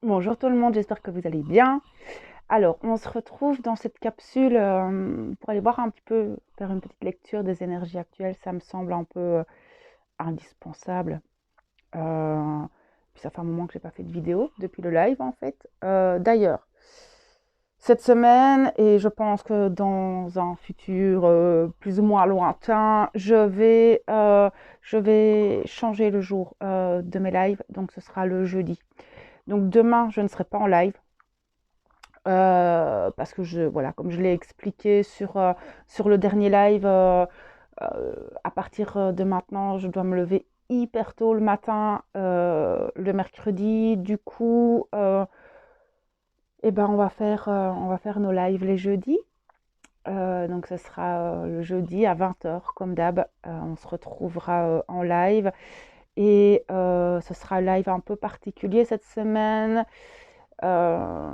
Bonjour tout le monde, j'espère que vous allez bien. Alors, on se retrouve dans cette capsule pour aller voir un petit peu, faire une petite lecture des énergies actuelles. Ça me semble un peu indispensable. Euh, Puis ça fait un moment que j'ai pas fait de vidéo depuis le live en fait. D'ailleurs, cette semaine, et je pense que dans un futur plus ou moins lointain, je vais changer le jour de mes lives. Donc, ce sera le jeudi. Donc, demain, je ne serai pas en live. Parce que voilà, comme je l'ai expliqué sur le dernier live, à partir de maintenant, je dois me lever hyper tôt le matin, le mercredi. Du coup, eh ben, on va faire nos lives les jeudis. Donc, ce sera le jeudi à 20 h, comme d'hab. On se retrouvera en live. Et ce sera un live un peu particulier cette semaine. Euh,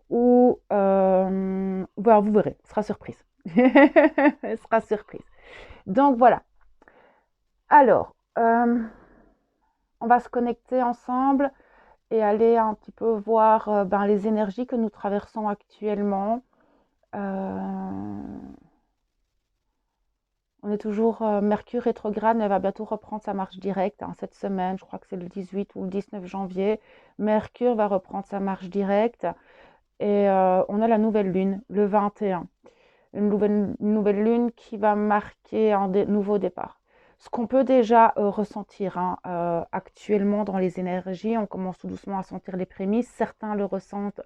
ou vous verrez, ce sera surprise. Ce sera surprise. Donc voilà. Alors, on va se connecter ensemble et aller un petit peu voir les énergies que nous traversons actuellement. On est toujours Mercure rétrograde, mais elle va bientôt reprendre sa marche directe cette semaine. Je crois que c'est le 18 ou le 19 janvier. Mercure va reprendre sa marche directe et on a la nouvelle lune, le 21. Une nouvelle lune qui va marquer un nouveau départ. Ce qu'on peut déjà ressentir actuellement dans les énergies, on commence tout doucement à sentir les prémices. Certains le ressentent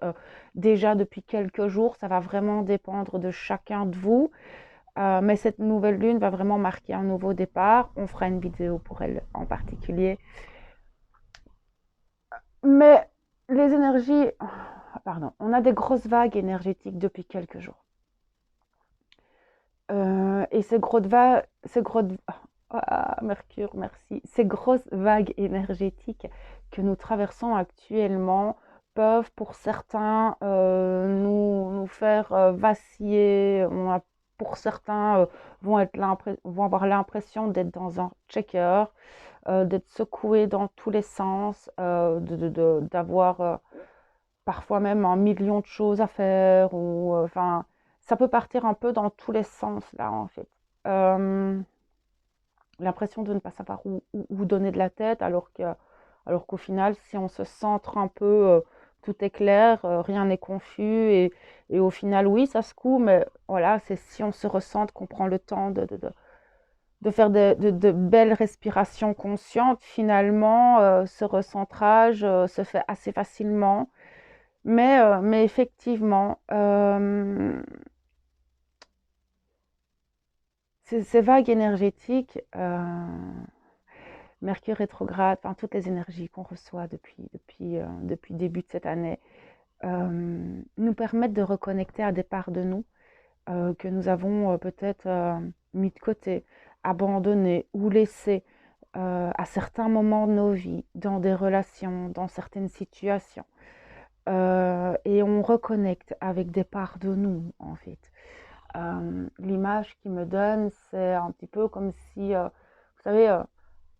déjà depuis quelques jours. Ça va vraiment dépendre de chacun de vous. Mais cette nouvelle lune va vraiment marquer un nouveau départ. On fera une vidéo pour elle en particulier. Mais les énergies, pardon, on a des grosses vagues énergétiques depuis quelques jours. Et Mercure, merci. Ces grosses vagues énergétiques que nous traversons actuellement peuvent, pour certains, nous faire vaciller. Pour certains, vont avoir l'impression d'être dans un checker, d'être secoués dans tous les sens, d'avoir parfois même un million de choses à faire, ou enfin, ça peut partir un peu dans tous les sens là en fait. Euh, L'impression de ne pas savoir où donner de la tête, alors qu'au final, si on se centre un peu, tout est clair, rien n'est confus, et au final, oui, ça secoue, mais voilà, c'est si on se recentre, qu'on prend le temps de faire de belles respirations conscientes, finalement, ce recentrage se fait assez facilement. Mais effectivement, ces vagues énergétiques, Mercure rétrograde, enfin toutes les énergies qu'on reçoit depuis le début de cette année, nous permettent de reconnecter à des parts de nous que nous avons peut-être mis de côté, abandonnées ou laissées à certains moments de nos vies, dans des relations, dans certaines situations. Et on reconnecte avec des parts de nous, en fait. L'image qu'il me donne, c'est un petit peu comme si, vous savez,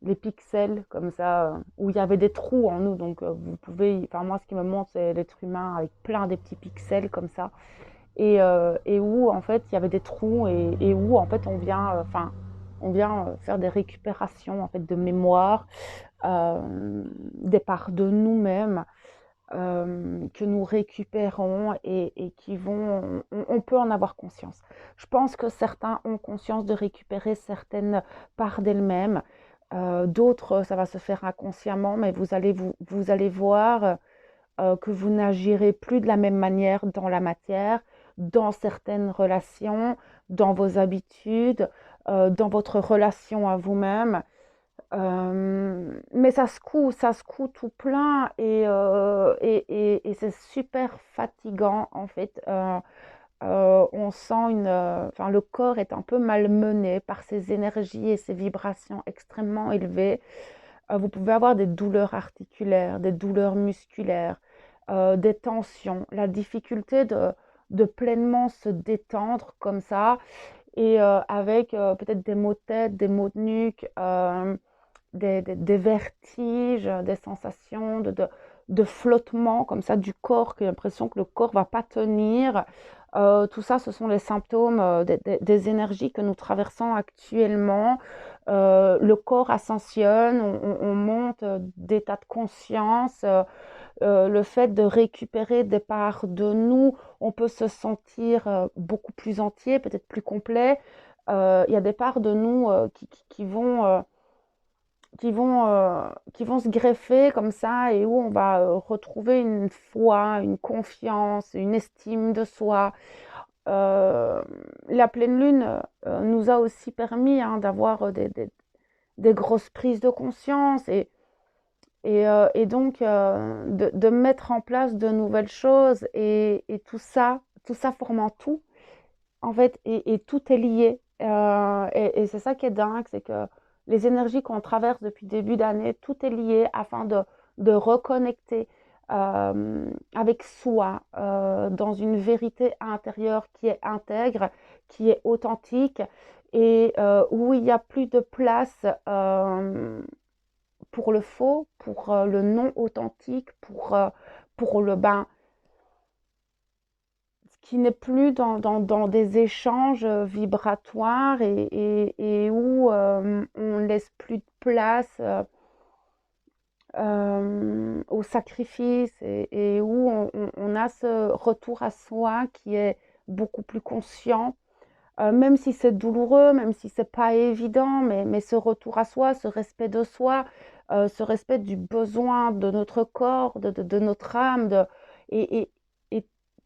les pixels, comme ça, où il y avait des trous en nous. Donc, vous pouvez, enfin, moi, ce qui me montre, c'est l'être humain avec plein de petits pixels comme ça. Et où, en fait, il y avait des trous, et où, en fait, on vient faire des récupérations, en fait, de mémoire, des parts de nous-mêmes que nous récupérons, et qui vont, on peut en avoir conscience. Je pense que certains ont conscience de récupérer certaines parts d'elles-mêmes, d'autres, ça va se faire inconsciemment, mais vous allez voir que vous n'agirez plus de la même manière dans la matière, dans certaines relations, dans vos habitudes, dans votre relation à vous-même. Mais ça secoue tout plein, et c'est super fatigant en fait. On sent enfin, le corps est un peu malmené par ces énergies et ces vibrations extrêmement élevées. Vous pouvez avoir des douleurs articulaires, des douleurs musculaires, des tensions, la difficulté de pleinement se détendre comme ça, et avec peut-être des maux de tête, des maux de nuque, des vertiges, des sensations de flottement comme ça du corps, qui a l'impression que le corps va pas tenir. Tout ça, ce sont les symptômes des énergies que nous traversons actuellement. Le corps ascensionne, on monte d'état de conscience. Le fait de récupérer des parts de nous, on peut se sentir beaucoup plus entier, peut-être plus complet. Il y a des parts de nous qui vont, qui vont se greffer comme ça et où on va retrouver une foi, une confiance, une estime de soi. Euh, la pleine lune nous a aussi permis hein, d'avoir des grosses prises de conscience et donc de mettre en place de nouvelles choses et tout ça formant tout en fait, et tout est lié. Et c'est ça qui est dingue, c'est que les énergies qu'on traverse depuis le début d'année, tout est lié afin de reconnecter avec soi dans une vérité intérieure qui est intègre, qui est authentique et où il n'y a plus de place pour le faux, pour le non authentique, pour le bain qui n'est plus dans des échanges vibratoires et où on laisse plus de place au sacrifice et où on a ce retour à soi qui est beaucoup plus conscient, même si c'est douloureux, même si c'est pas évident, mais ce retour à soi, ce respect de soi, ce respect du besoin de notre corps, de notre âme, et, et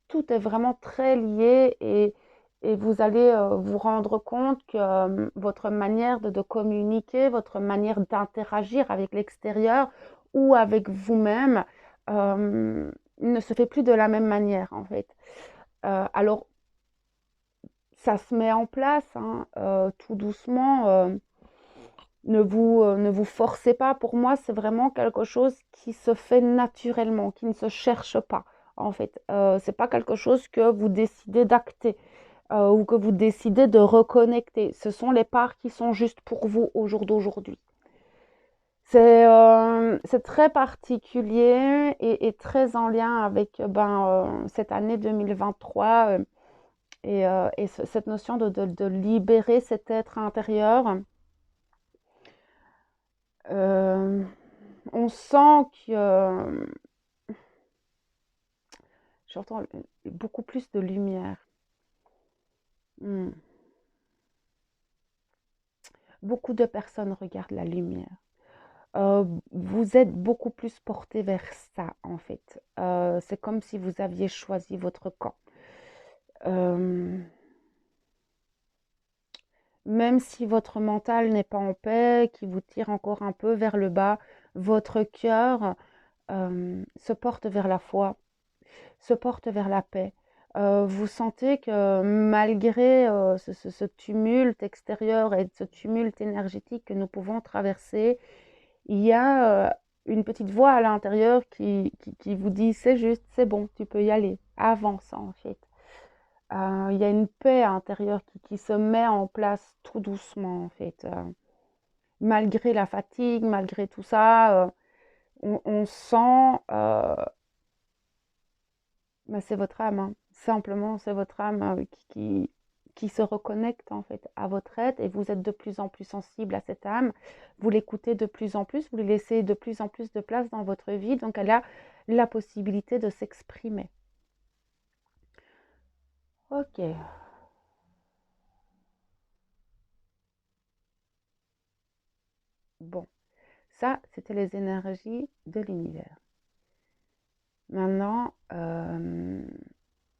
tout est vraiment très lié et vous allez vous rendre compte que votre manière de communiquer, votre manière d'interagir avec l'extérieur ou avec vous-même ne se fait plus de la même manière en fait. Alors, ça se met en place hein, tout doucement. Ne vous forcez pas. Pour moi, c'est vraiment quelque chose qui se fait naturellement, qui ne se cherche pas. En fait, c'est pas quelque chose que vous décidez d'acter ou que vous décidez de reconnecter. Ce sont les parts qui sont juste pour vous au jour d'aujourd'hui. C'est très particulier et très en lien avec cette année 2023 et cette notion de libérer cet être intérieur. Euh, on sent que j'entends beaucoup plus de lumière. Hmm. Beaucoup de personnes regardent la lumière. Vous êtes beaucoup plus porté vers ça, en fait. C'est comme si vous aviez choisi votre camp. Euh, Même si votre mental n'est pas en paix, qui vous tire encore un peu vers le bas, votre cœur se porte vers la foi, se porte vers la paix. Vous sentez que malgré ce tumulte extérieur et ce tumulte énergétique que nous pouvons traverser, il y a une petite voix à l'intérieur qui vous dit c'est juste, c'est bon, tu peux y aller, avance en fait. Il y a une paix intérieure qui se met en place tout doucement en fait. Malgré la fatigue, malgré tout ça, on sent, bah, c'est votre âme, hein. Simplement c'est votre âme qui se reconnecte en fait à votre être et vous êtes de plus en plus sensible à cette âme. Vous l'écoutez de plus en plus, vous lui laissez de plus en plus de place dans votre vie, donc elle a la possibilité de s'exprimer. Ok, bon, ça c'était les énergies de l'univers. Maintenant,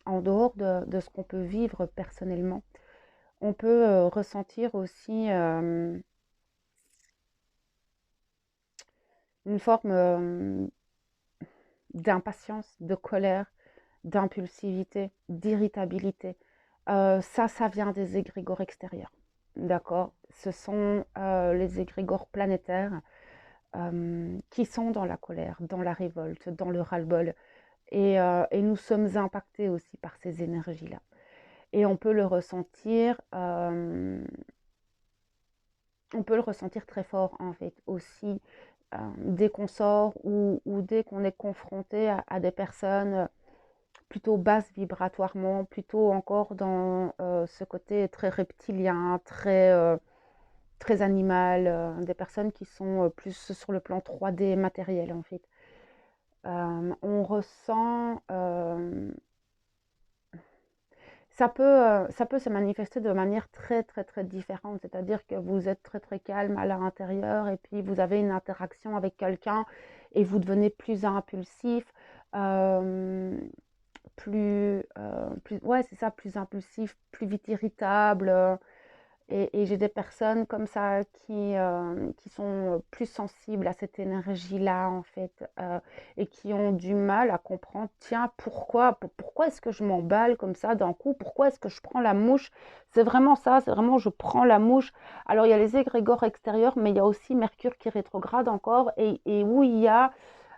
en dehors de ce qu'on peut vivre personnellement, on peut ressentir aussi une forme d'impatience, de colère, d'impulsivité, d'irritabilité. Ça vient des égrégores extérieurs. D'accord? Ce sont les égrégores planétaires qui sont dans la colère, dans la révolte, dans le ras-le-bol. Et nous sommes impactés aussi par ces énergies-là. Et on peut le ressentir très fort en fait aussi dès qu'on sort ou dès qu'on est confronté à des personnes plutôt basses vibratoirement, plutôt encore dans ce côté très reptilien, très animal, des personnes qui sont plus sur le plan 3D matériel en fait. On ressent, ça peut se manifester de manière très très très différente, c'est-à-dire que vous êtes très très calme à l'intérieur et puis vous avez une interaction avec quelqu'un et vous devenez plus impulsif, euh, ouais c'est ça, plus impulsif, plus vite irritable. Et j'ai des personnes comme ça qui sont plus sensibles à cette énergie-là, en fait, et qui ont du mal à comprendre, tiens, pourquoi est-ce que je m'emballe comme ça d'un coup? Pourquoi est-ce que je prends la mouche? C'est vraiment ça, c'est vraiment je prends la mouche. Alors, il y a les égrégores extérieurs, mais il y a aussi Mercure qui rétrograde encore, et où il y a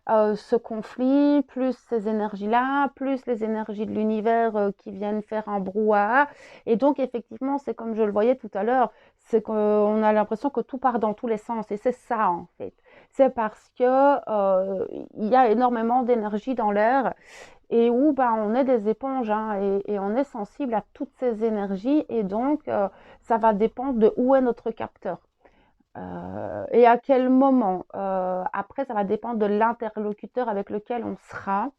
ce conflit, plus ces énergies-là, plus les énergies de l'univers qui viennent faire un brouhaha. Et donc, effectivement, c'est comme je le voyais tout à l'heure, c'est qu'on a l'impression que tout part dans tous les sens. Et c'est ça, en fait. C'est parce que il y a énormément d'énergie dans l'air et où bah, on est des éponges hein, et on est sensible à toutes ces énergies. Et donc, ça va dépendre de où est notre capteur. Et à quel moment. Après, ça va dépendre de l'interlocuteur avec lequel on sera.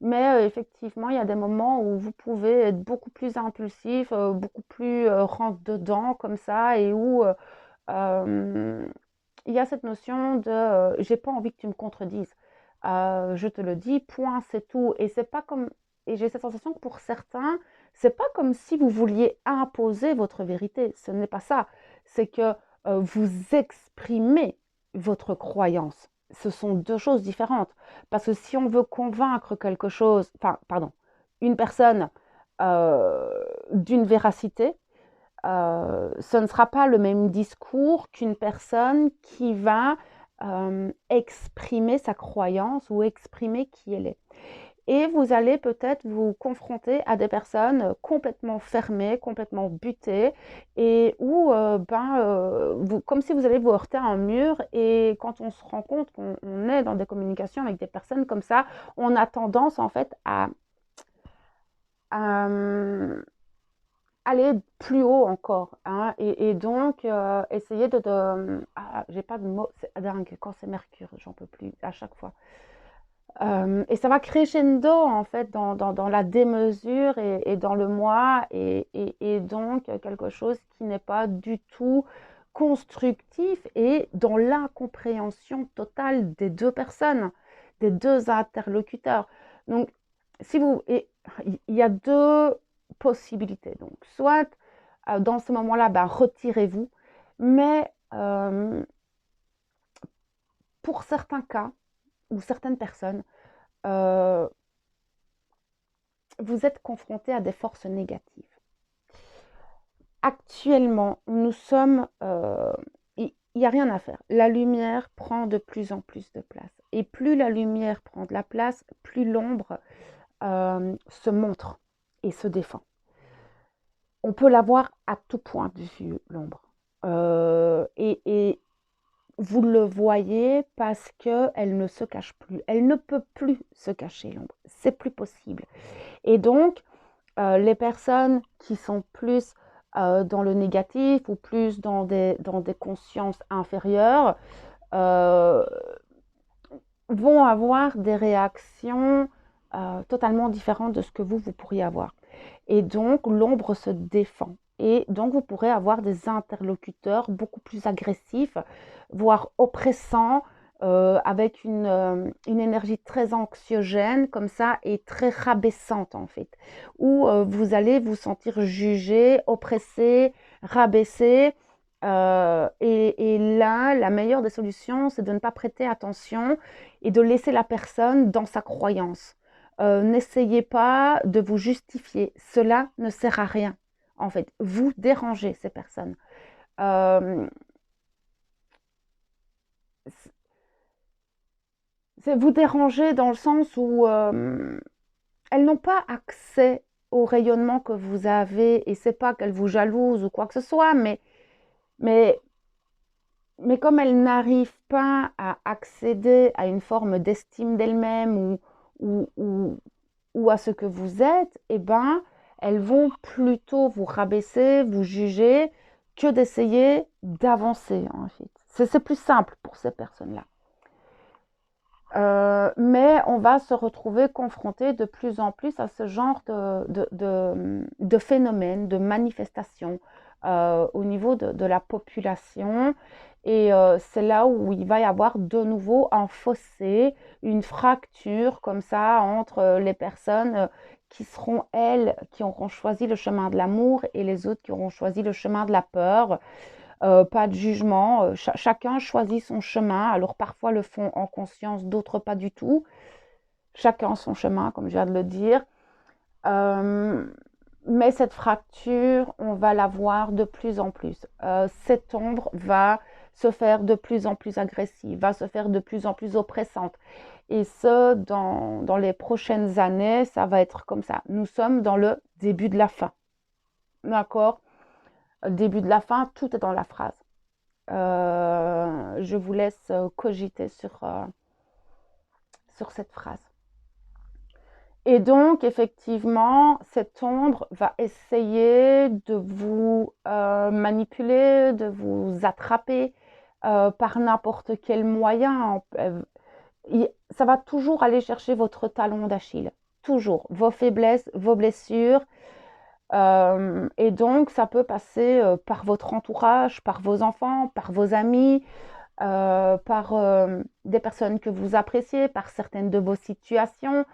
Mais effectivement, il y a des moments où vous pouvez être beaucoup plus impulsif, beaucoup plus rentre dedans comme ça, et où il y a cette notion de j'ai pas envie que tu me contredises. Je te le dis, point, c'est tout. Et c'est pas comme et j'ai cette sensation que pour certains, c'est pas comme si vous vouliez imposer votre vérité. Ce n'est pas ça. C'est que vous exprimez votre croyance. Ce sont deux choses différentes. Parce que si on veut convaincre quelque chose, enfin, pardon, une personne d'une véracité, ce ne sera pas le même discours qu'une personne qui va exprimer sa croyance ou exprimer qui elle est. Et vous allez peut-être vous confronter à des personnes complètement fermées, complètement butées, et où, comme si vous allez vous heurter à un mur, et quand on se rend compte qu'on est dans des communications avec des personnes comme ça, on a tendance en fait à aller plus haut encore. Hein, et donc, essayer j'ai pas de mots, c'est dingue, quand c'est Mercure, j'en peux plus à chaque fois. Et ça va crescendo en fait dans la démesure et dans le moi et donc quelque chose qui n'est pas du tout constructif et dans l'incompréhension totale des deux personnes, des deux interlocuteurs. Donc, il y a deux possibilités. Donc, soit dans ce moment-là, ben, retirez-vous, mais pour certains cas ou certaines personnes, euh, vous êtes confronté à des forces négatives. Actuellement, nous sommes... il n'y a rien à faire. La lumière prend de plus en plus de place. Et plus la lumière prend de la place, plus l'ombre se montre et se défend. On peut la voir à tout point de vue, l'ombre. Et vous le voyez parce qu'elle ne se cache plus. Elle ne peut plus se cacher, l'ombre. C'est plus possible. Et donc, les personnes qui sont plus dans le négatif ou plus dans des consciences inférieures euh, vont avoir des réactions totalement différentes de ce que vous pourriez avoir. Et donc, l'ombre se défend. Et donc, vous pourrez avoir des interlocuteurs beaucoup plus agressifs, voire oppressants, avec une énergie très anxiogène comme ça et très rabaissante en fait, où vous allez vous sentir jugé, oppressé, rabaissé. Et là, la meilleure des solutions, c'est de ne pas prêter attention et de laisser la personne dans sa croyance. N'essayez pas de vous justifier. Cela ne sert à rien. En fait, vous dérangez ces personnes. Euh, c'est vous déranger dans le sens où elles n'ont pas accès au rayonnement que vous avez et c'est pas qu'elles vous jalousent ou quoi que ce soit, mais mais comme elles n'arrivent pas à accéder à une forme d'estime d'elles-mêmes ou, ou, ou à ce que vous êtes, eh ben, elles vont plutôt vous rabaisser, vous juger, que d'essayer d'avancer, en fait. C'est plus simple pour ces personnes-là. Mais on va se retrouver confronté de plus en plus à ce genre de phénomènes, de manifestations au niveau de la population. Et c'est là où il va y avoir de nouveau un fossé, une fracture comme ça entre les personnes qui seront, elles, qui auront choisi le chemin de l'amour et les autres qui auront choisi le chemin de la peur. Pas de jugement, chacun choisit son chemin, alors parfois le font en conscience, d'autres pas du tout. Chacun son chemin, comme je viens de le dire. Mais cette fracture, on va la voir de plus en plus. Cette ombre va se faire de plus en plus agressive, va se faire de plus en plus oppressante. Et ce, dans les prochaines années, ça va être comme ça. Nous sommes dans le début de la fin. D'accord? Le début de la fin, tout est dans la phrase. Je vous laisse cogiter sur cette phrase. Et donc, effectivement, cette ombre va essayer de vous manipuler, de vous attraper par n'importe quel moyen. Ça va toujours aller chercher votre talon d'Achille. Toujours. Vos faiblesses, vos blessures. Et donc, ça peut passer par votre entourage, par vos enfants, par vos amis, par des personnes que vous appréciez, par certaines de vos situations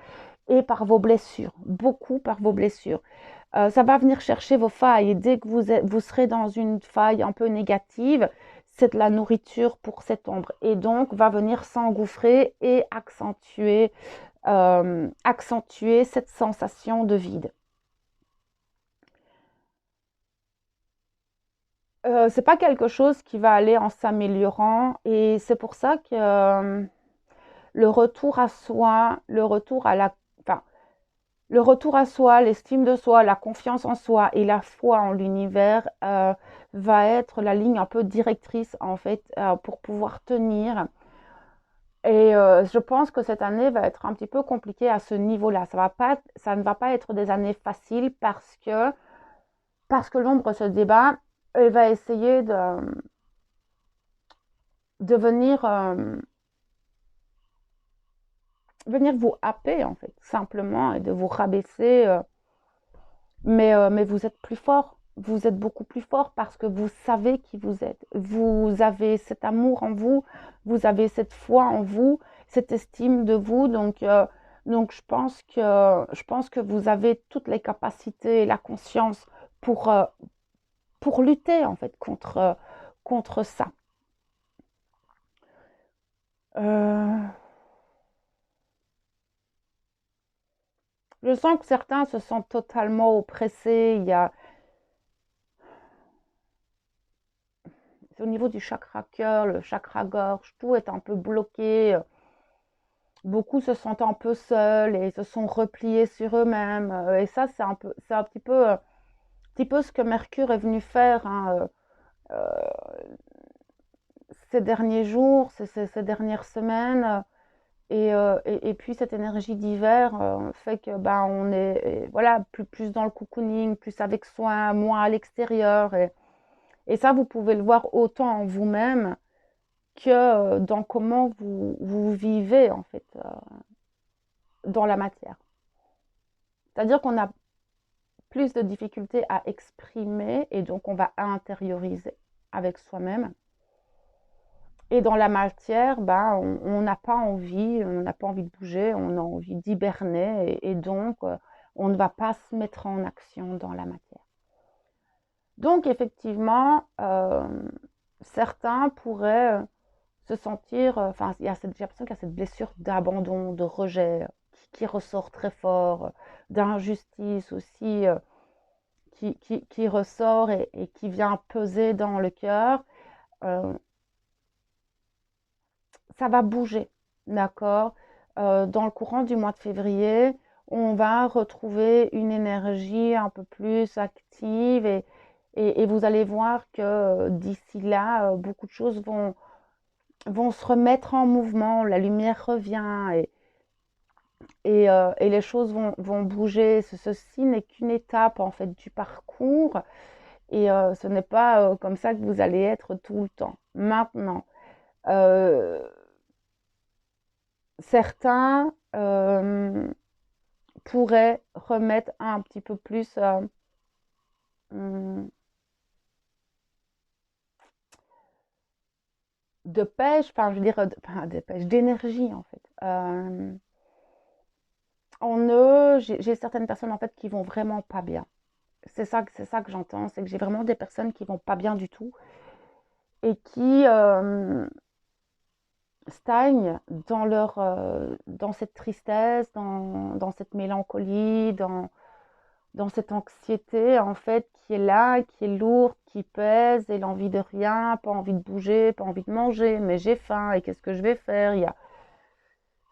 et par vos blessures, beaucoup par vos blessures. Ça va venir chercher vos failles et dès que vous serez dans une faille un peu négative, c'est de la nourriture pour cette ombre et donc va venir s'engouffrer et accentuer cette sensation de vide. C'est pas quelque chose qui va aller en s'améliorant et c'est pour ça que le retour à soi, le retour à soi, l'estime de soi, la confiance en soi et la foi en l'univers va être la ligne un peu directrice en fait pour pouvoir tenir. Et je pense que cette année va être un petit peu compliquée à ce niveau-là. Ça ne va pas être des années faciles parce que l'ombre se débat. Elle va essayer de venir vous happer en fait, simplement, et de vous rabaisser. Mais vous êtes plus fort. Vous êtes beaucoup plus fort parce que vous savez qui vous êtes. Vous avez cet amour en vous, vous avez cette foi en vous, cette estime de vous. Donc je pense que vous avez toutes les capacités et la conscience pour, euh, pour lutter en fait contre ça. Euh, je sens que certains se sentent totalement oppressés. C'est au niveau du chakra cœur, le chakra gorge, tout est un peu bloqué. Beaucoup se sentent un peu seuls et se sont repliés sur eux-mêmes. Et ça, c'est petit peu ce que Mercure est venu faire hein, ces derniers jours, ces dernières semaines. Et puis cette énergie d'hiver fait que ben, on est voilà, plus dans le cocooning, plus avec soi, moins à l'extérieur. Et ça, vous pouvez le voir autant en vous-même que dans comment vous vivez en fait dans la matière. C'est-à-dire qu'on a plus de difficultés à exprimer et donc on va intérioriser avec soi-même. Et dans la matière, ben, on n'a pas envie, on n'a pas envie de bouger, on a envie d'hiberner et donc on ne va pas se mettre en action dans la matière. Donc effectivement, certains pourraient se sentir, enfin j'ai l'impression qu'il y a cette blessure d'abandon, de rejet qui ressort très fort, d'injustice aussi qui ressort et qui vient peser dans le cœur. Euh, Ça va bouger, d'accord? Dans le courant du mois de février, on va retrouver une énergie un peu plus active Et vous allez voir que d'ici là, beaucoup de choses vont se remettre en mouvement, la lumière revient et les choses vont bouger. Ceci n'est qu'une étape en fait du parcours et ce n'est pas comme ça que vous allez être tout le temps. Maintenant, euh, certains pourraient remettre un petit peu plus hum, de pêche, enfin je veux dire, enfin, de pêche, d'énergie en fait. En eux, j'ai certaines personnes en fait qui vont vraiment pas bien. C'est ça que j'entends, c'est que j'ai vraiment des personnes qui vont pas bien du tout et qui stagnent dans dans cette tristesse, dans cette mélancolie, dans cette anxiété en fait qui est là, qui est lourde, qui pèse et l'envie de rien, pas envie de bouger, pas envie de manger, mais j'ai faim et qu'est-ce que je vais faire?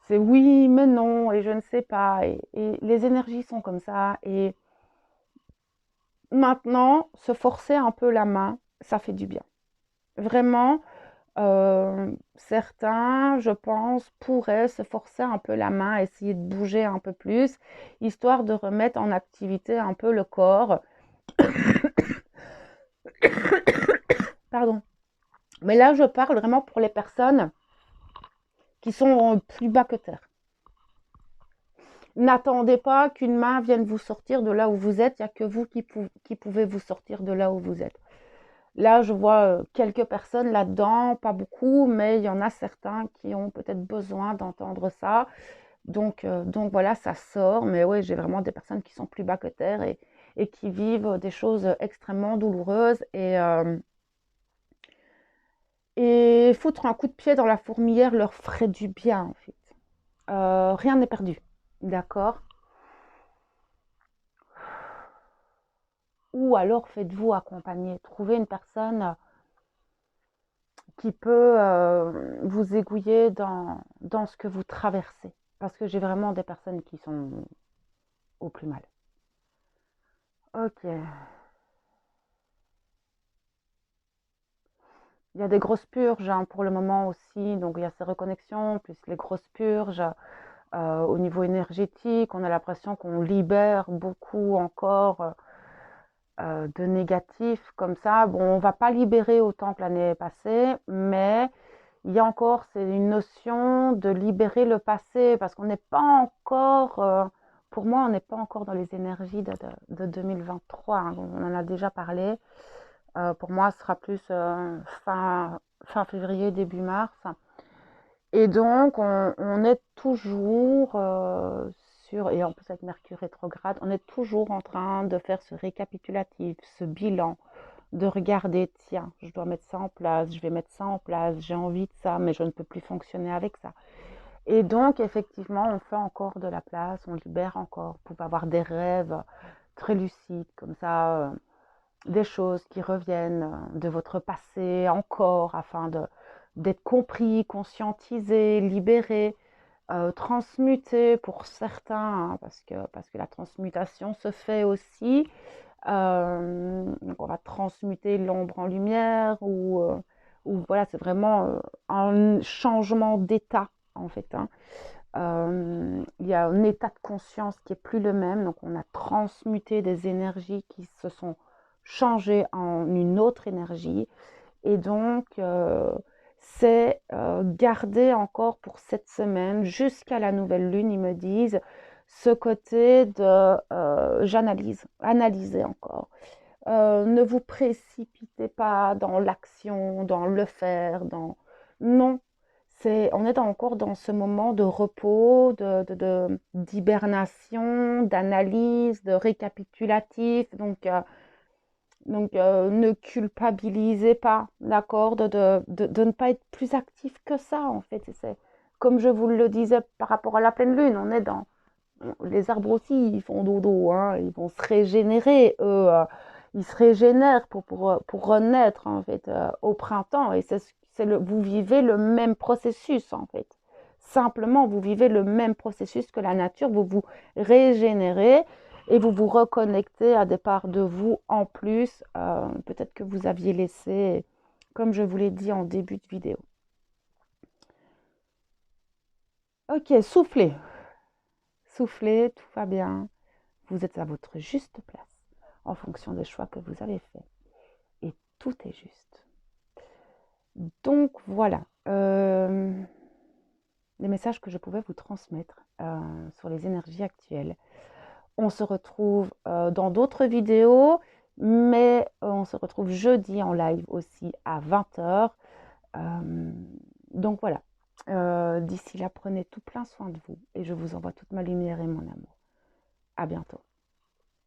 C'est oui, mais non et je ne sais pas et les énergies sont comme ça et maintenant, se forcer un peu la main, ça fait du bien. Vraiment, certains, je pense, pourraient se forcer un peu la main, essayer de bouger un peu plus, histoire de remettre en activité un peu le corps. Pardon. Mais là, je parle vraiment pour les personnes qui sont plus bas que terre. N'attendez pas qu'une main vienne vous sortir de là où vous êtes, il n'y a que vous qui pouvez vous sortir de là où vous êtes. Là, je vois quelques personnes là-dedans, pas beaucoup, mais il y en a certains qui ont peut-être besoin d'entendre ça. Donc voilà, ça sort. Mais oui, j'ai vraiment des personnes qui sont plus bas que terre et qui vivent des choses extrêmement douloureuses. Et foutre un coup de pied dans la fourmilière leur ferait du bien, en fait. Rien n'est perdu. D'accord? Ou alors faites-vous accompagner. Trouvez une personne qui peut vous aiguiller dans ce que vous traversez. Parce que j'ai vraiment des personnes qui sont au plus mal. Ok. Il y a des grosses purges hein, pour le moment aussi. Donc il y a ces reconnexions, plus les grosses purges. Au niveau énergétique, on a l'impression qu'on libère beaucoup encore de négatifs comme ça. Bon, on ne va pas libérer autant que l'année passée, mais il y a encore, c'est une notion de libérer le passé, parce qu'on n'est pas encore, pour moi, on n'est pas encore dans les énergies de 2023, hein, on en a déjà parlé. Pour moi, ce sera plus fin février, début mars. Et donc, on est toujours et en plus avec Mercure rétrograde, on est toujours en train de faire ce récapitulatif, ce bilan, de regarder, tiens, je dois mettre ça en place, je vais mettre ça en place, j'ai envie de ça, mais je ne peux plus fonctionner avec ça. Et donc, effectivement, on fait encore de la place, on libère encore pour avoir des rêves très lucides, comme ça, des choses qui reviennent de votre passé encore, afin d'être compris, conscientisé, libéré, transmuté pour certains, hein, parce que la transmutation se fait aussi. Donc on va transmuter l'ombre en lumière ou voilà, c'est vraiment un changement d'état en fait. Hein. Il y a un état de conscience qui est plus le même, donc on a transmuté des énergies qui se sont changées en une autre énergie et donc c'est garder encore pour cette semaine jusqu'à la nouvelle lune, ils me disent ce côté de j'analyse, analyser encore. Ne vous précipitez pas dans l'action, dans le faire, non. On est encore dans ce moment de repos, d'hibernation, d'analyse, de récapitulatif. Donc, ne culpabilisez pas, d'accord, de ne pas être plus actif que ça, en fait. C'est comme je vous le disais par rapport à la pleine lune, on est dans les arbres aussi, ils font dodo, hein, ils vont se régénérer, eux, ils se régénèrent pour renaître, en fait, au printemps. Et vous vivez le même processus, en fait. Simplement, vous vivez le même processus que la nature, vous vous régénérez. et vous vous reconnectez à des parts de vous en plus, peut-être que vous aviez laissé, comme je vous l'ai dit en début de vidéo. Ok, soufflez. Soufflez, tout va bien. Vous êtes à votre juste place en fonction des choix que vous avez faits. Et tout est juste. Donc voilà, les messages que je pouvais vous transmettre sur les énergies actuelles. On se retrouve dans d'autres vidéos, mais on se retrouve jeudi en live aussi à 20h. Donc voilà, d'ici là, prenez tout plein soin de vous et je vous envoie toute ma lumière et mon amour. À bientôt.